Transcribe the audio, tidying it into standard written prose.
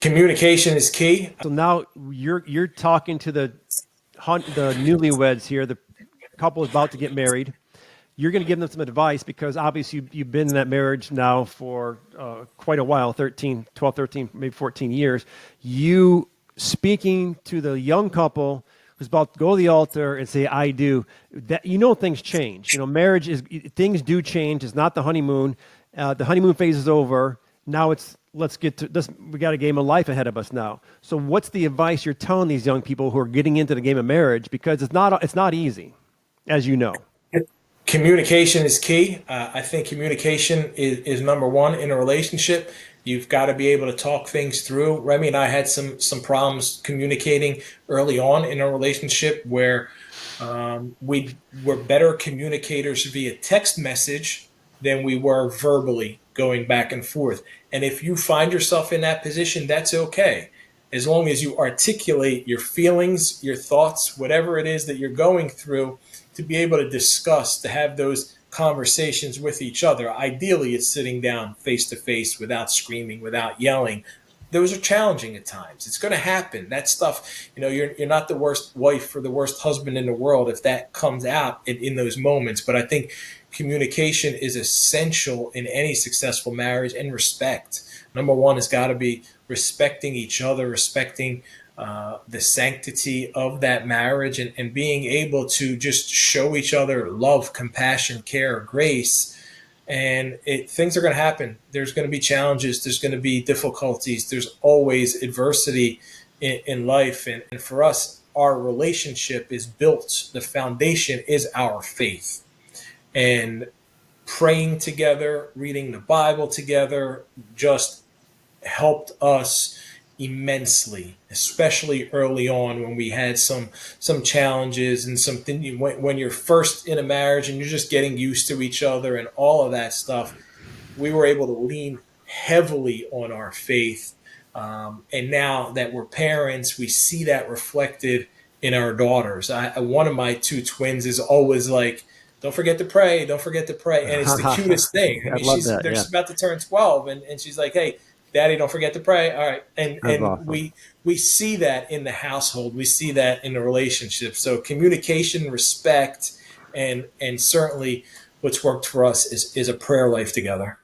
Communication is key. So now you're talking to the newlyweds here. The couple is about to get married. You're going to give them some advice because obviously you've been in that marriage now for quite a while, 13, 12, 13, maybe 14 years. You speaking to the young couple who's about to go to the altar and say, I do, that things change. Marriage things do change. It's not the honeymoon. The honeymoon phase is over. Now let's get to this. We got a game of life ahead of us now. So what's the advice you're telling these young people who are getting into the game of marriage? Because it's not easy, as you know. Communication is key. I think communication is number one in a relationship. You've got to be able to talk things through. Remy and I had some problems communicating early on in a relationship where we were better communicators via text message than we were verbally going back and forth. And if you find yourself in that position, that's okay. As long as you articulate your feelings, your thoughts, whatever it is that you're going through, to be able to discuss, to have those conversations with each other. Ideally, it's sitting down face to face without screaming, without yelling. Those are challenging at times. It's going to happen. That stuff, you're not the worst wife or the worst husband in the world if that comes out in those moments. But I think communication is essential in any successful marriage, and respect. Number one has got to be respecting each other, respecting the sanctity of that marriage, and being able to just show each other love, compassion, care, grace. And things are going to happen. There's going to be challenges. There's going to be difficulties. There's always adversity in life. And for us, our relationship is built. The foundation is our faith. And praying together, reading the Bible together just helped us immensely, especially early on when we had some challenges and something when you're first in a marriage and you're just getting used to each other and all of that stuff. We were able to lean heavily on our faith, and now that we're parents, we see that reflected in our daughters. One of my two twins is always like, don't forget to pray, don't forget to pray. And it's the cutest thing. I mean, they're just about to turn 12 and she's like, hey, Daddy, don't forget to pray. All right. And awesome. we see that in the household. We see that in the relationship. So communication, respect, and certainly what's worked for us is a prayer life together.